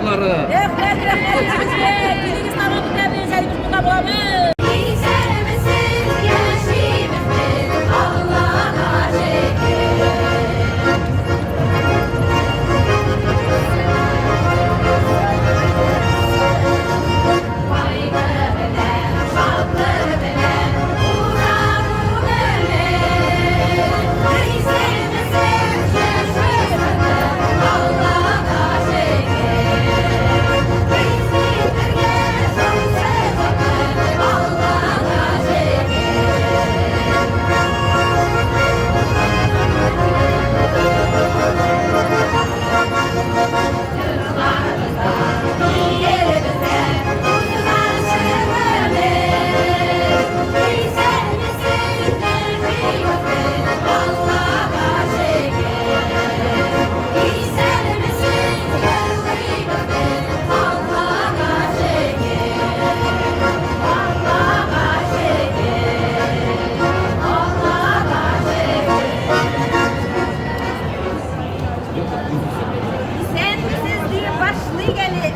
kızları. Gidiniz tanrım tebrik bu kablamı.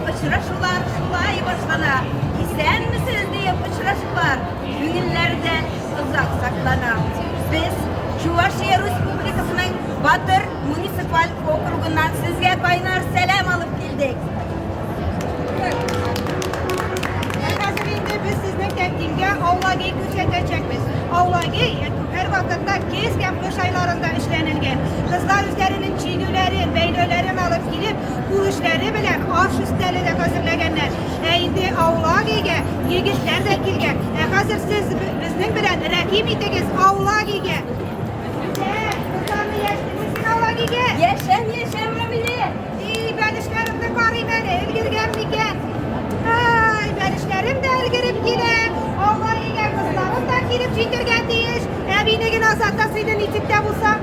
Uçraşılar şulay başlana. Sen misiniz diye uçraşılar. Günlerden uzak saklana. Biz Çuvaşiya Respublikası'nın Batır Munisipal Okrugundan sizge kaynar selam alıp geldik. Hazırında biz sizden tepkilge avlagi gözetecekmiz. Avlagi her vakitte kesken kış aylarında işlenilgen. Kızlar üzerinin çiğnülerin, beylölerin alıp gelip bu işleri bilen aş üstleri de hazırlaganlar. Şimdi avlagiga yigitler de kelgan. Hazır siz bizning bilan rakib itigiz avlagiga. Kızlarni yashdingizmi avlagiga? Yaşam Rabili. Ben işlerimde qarayman, ilgirganmikan. Ay, ben işlerim de ilgirip yine. Avlagiga kızlarım da kelip jitirgan deyish. Binegin azatda senin itikde bulsa.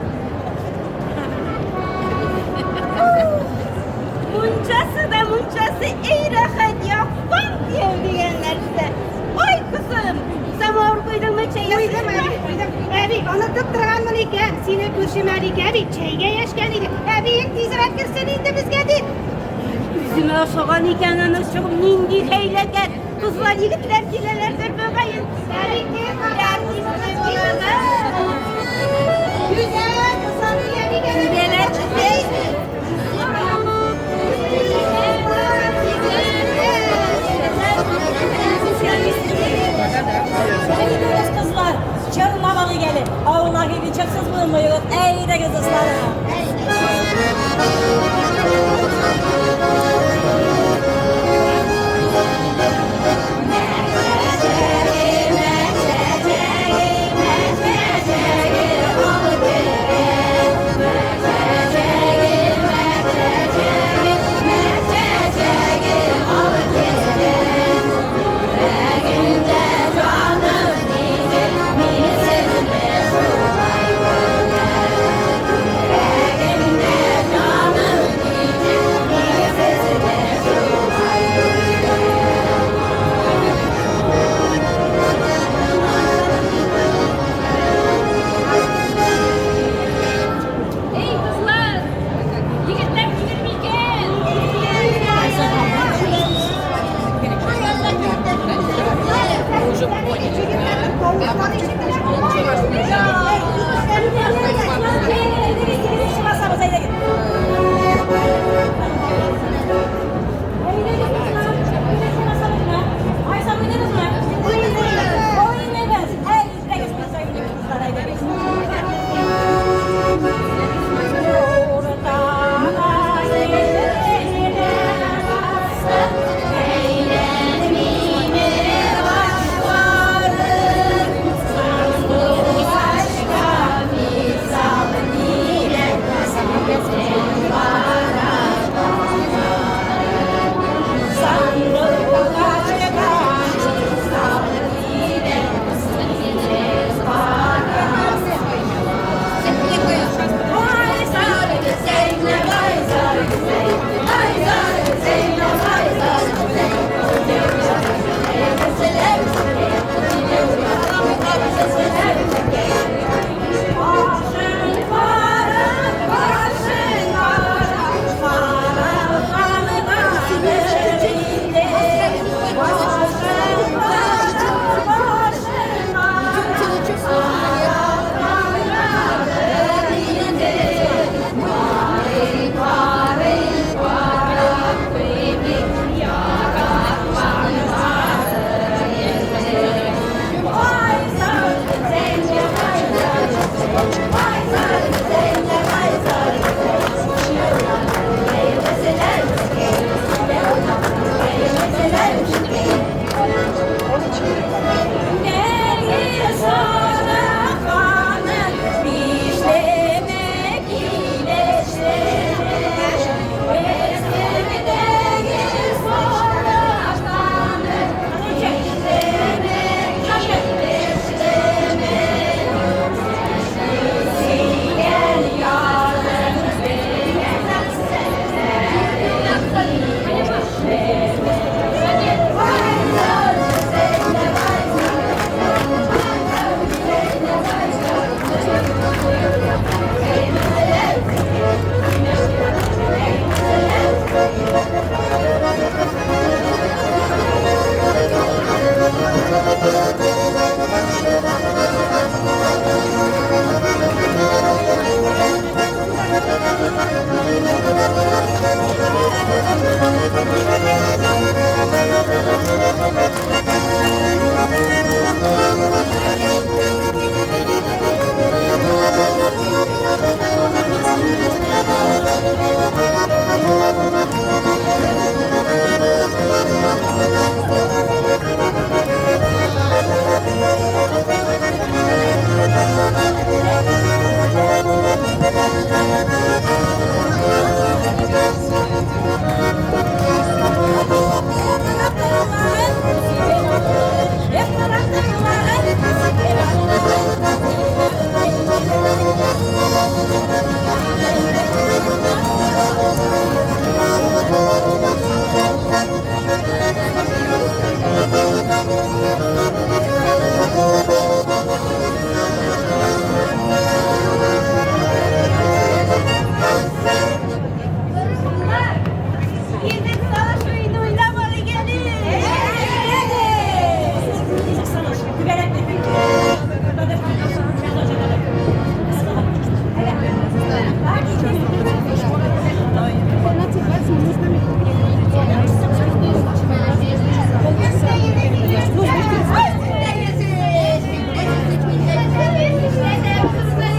Munçası ey rahat yapmam diye diyenler işte. Ay kızım, sen orduydun mu Uydum, abi, bana tutturganman ekan. Seni ko'rishimadigan abi, çayga yashgan edi. Abi, eng tezroq kirsin endi bizga deb. Yüzüme soğan iken anışım nindi heyleker. Kızlar yigitler kilelerdir böğayın. Güzel, kızlarını yedigen. Kileler çizey. Kızlar, çarmamalı gelin. Allah gibi çaksız bulunmuyor. Ey de kız ıslarına. Gidip savaş oyunu oynamalı gelin.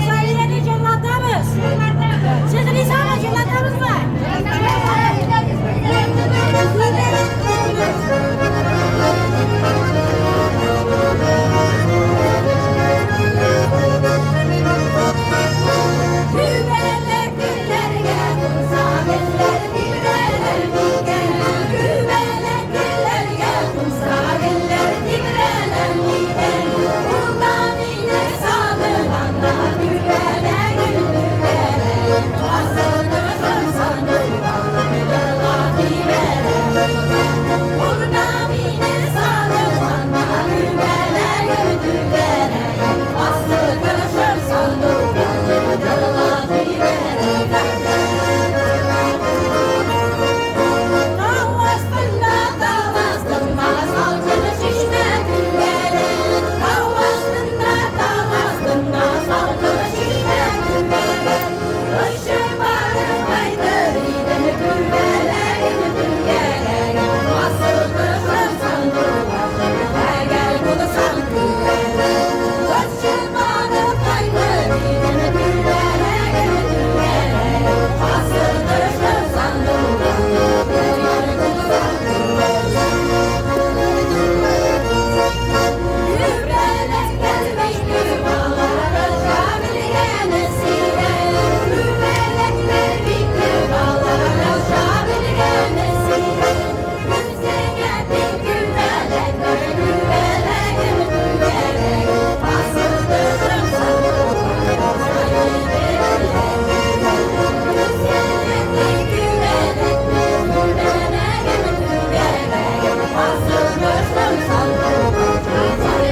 Sayıları cellatlarımız. Sizin insanlar cellatlarımız var. Güveler güllerge kumsa geller dibreler diken. Güveler güllerge kumsa geller dibreler diken. Buradan iner sağlıkanda güveler güldüreler. Asılır sandık bağlılar dibeler diken. Buradan iner sağlıkanda güveler güldüreler. Asılır sandık bağlılar dibeler. Havasında davasında salçalı şişme güllerin. Havasında davasında salçalı şişme güllerin. Işık varım aydır idemi güllerin güllerin. Asıl kızım sandığa gel bunu san güllerin. Işık varım aydır idemi güllerin güllerin. Asıl kızım sandığa gel bunu san Gübrelek gelmiştir bağlara şabil yenesiyle. Gübrelekler bitti bağlara şabil yenesiyle. Güzeye bin gübrelekler gübrelekim gübrelek. Asıldırım sandığa sayı verilir. Güzeye bin gübrelekler gübrelekim gübrelek. Asıldırım sandığa sayı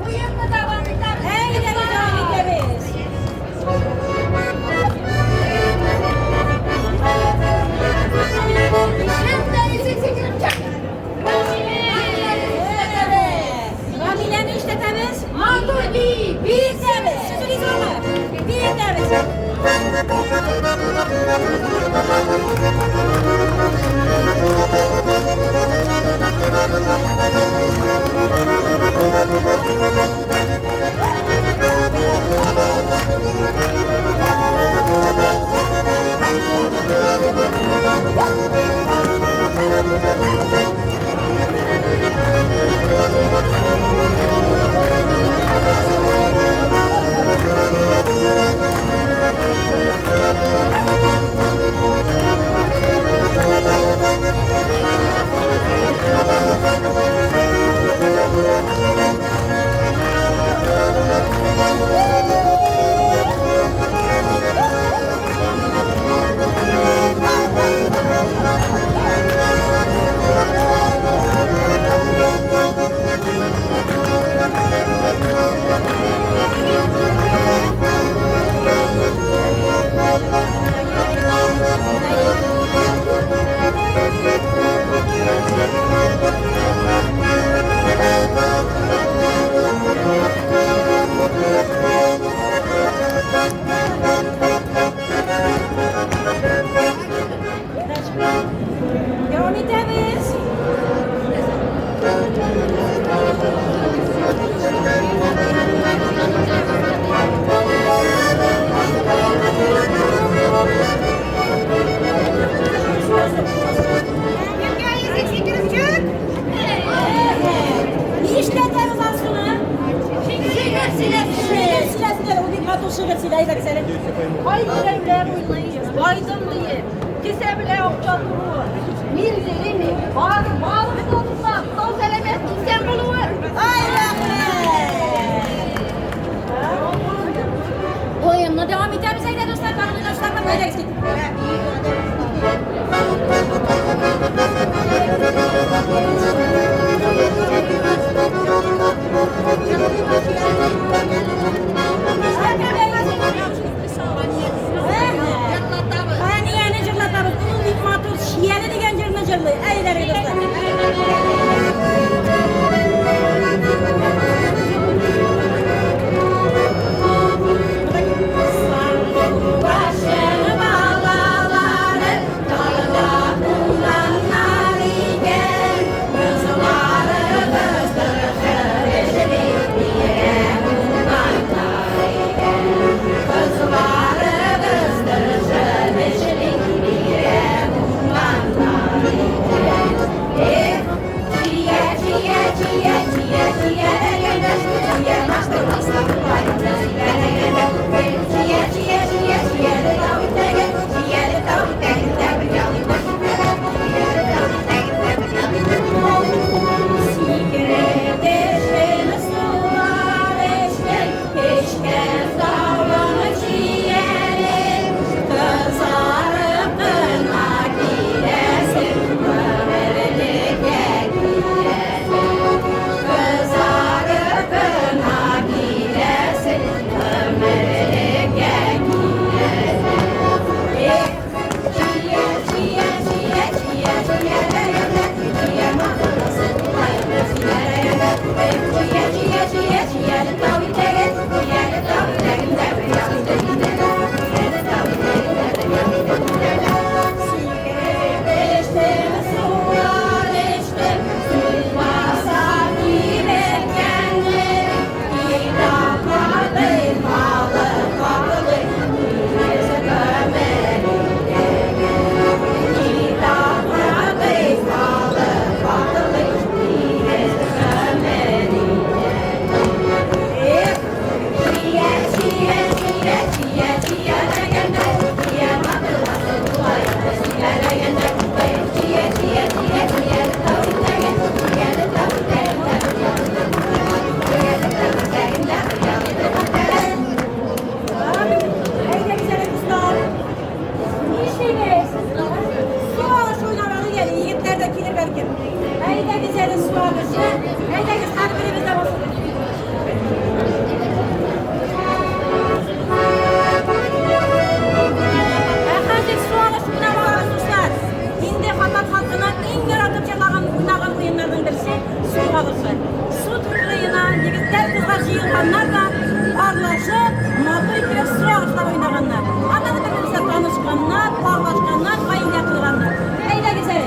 Uyumlu devam eder. En gideriz devam ederiz. Kamile'ni işletemiz. Mağdurli Bir temiz. Sizin insanlar. Bir temiz. Haydi güzelim. Haydi evler oynayır, aydın diye. Kise bile okçal durur. Milzeli mi? Bağlı dolma. Sol selemet kimsen bulur. Oyunla devam edelim sevgili dostlar. Kanalını göstermem böyle eksik. Haniyeni cırlatarız. Bunun bir motor şiyeli diyen cırla cırlı. Eyleri dostlar. Başını bağlaları, dalına kullanlar iken, kızları kızdırır, eşlik diye kullanlar iken, kızları kızdırır, eşlik diye kullanlar iken. Çiye, çiye, çiye, çiye, çiye, egeler, çiye, maçta maçta, bayılır, egeler, çiye, çiye, çiye, çiye, de tavuk tege, çiye, de tavuk tege, tege, yalı, çiye, de tavuk tege, tege, yalı, sigareteşini sular eşken, eşken davranı çiyenin, kızarıp kına giresin, ömerlik giresin, kızarıp kına giresin, ömerlik giresin. Çiye, çiye, çiye, çiye, çiye, çiye, mahvolası, hayırlı çiye, çiye, çiye, çiye, çiye, de tavuk tege, çiye, de tavuk tege, tege, yalı, çiye, de tavuk tege, tege, yalı, sigareteşini sular eşken, suyvasa girekenler, idamlar malı kablı, neyse gömeri idamlar malı kablı, neyse gömeri çiye, çiye, çiye, çiye, çiye, legende, çiye, matılası, duayı, çiye, legende, çiye, çiye, çiye, çiye, de tavuk tege, çiye, de tavuk tege, tege, yalı, çiye, de tavuk tege, tege, yalı, Eyde güzelim kızlar. İşiniz. Su alışı oynamalı gelin. Yiğitler de gelir belki. Eyde güzelim su alışı. Eyde güzel birimizde olsun. Efendim su alışına bağlısızlar. Hindi Hatat halkına en yaratıcı oynanan oyunlardan birisi su alışı. Su tutulayına yigitler kızlar jıyılganlar da arlaşıp motor ittirip su alışlar oynaganlar. Anladın birbirimize tanışkanlar, bağlaşkanlar, kayın yapılganlar. Eyle güzel.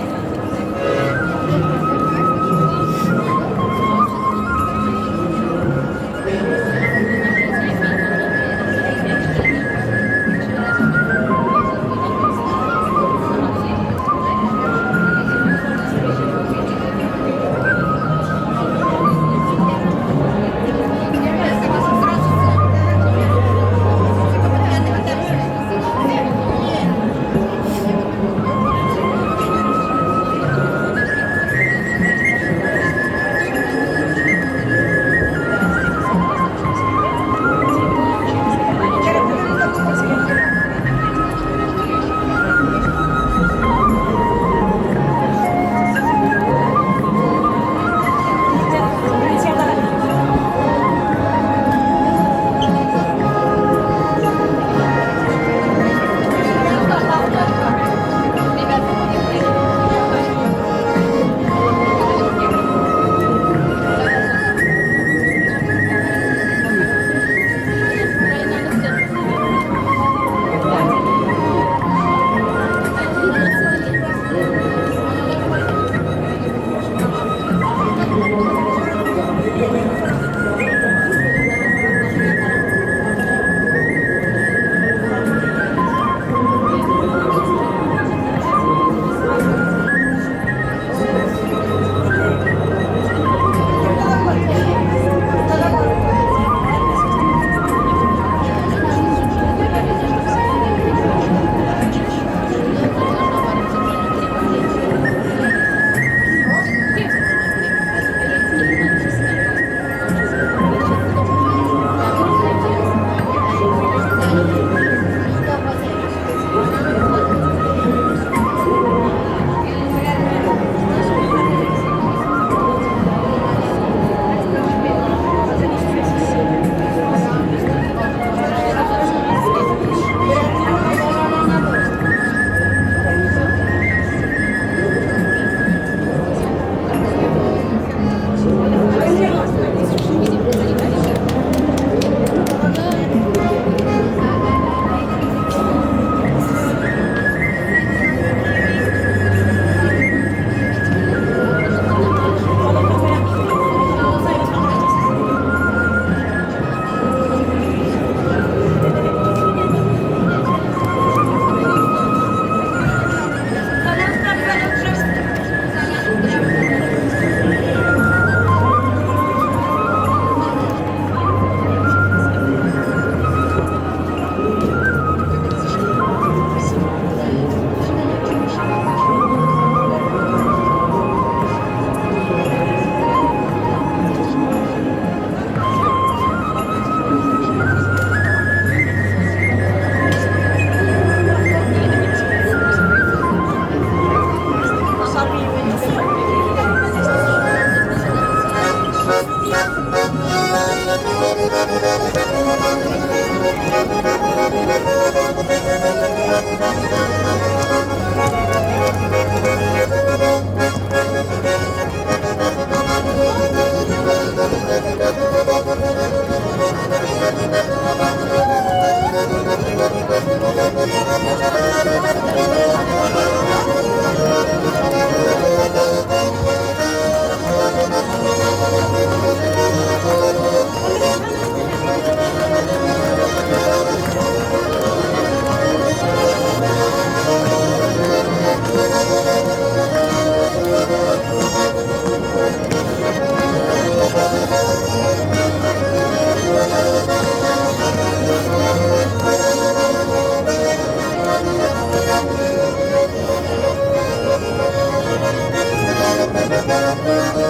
Thank you.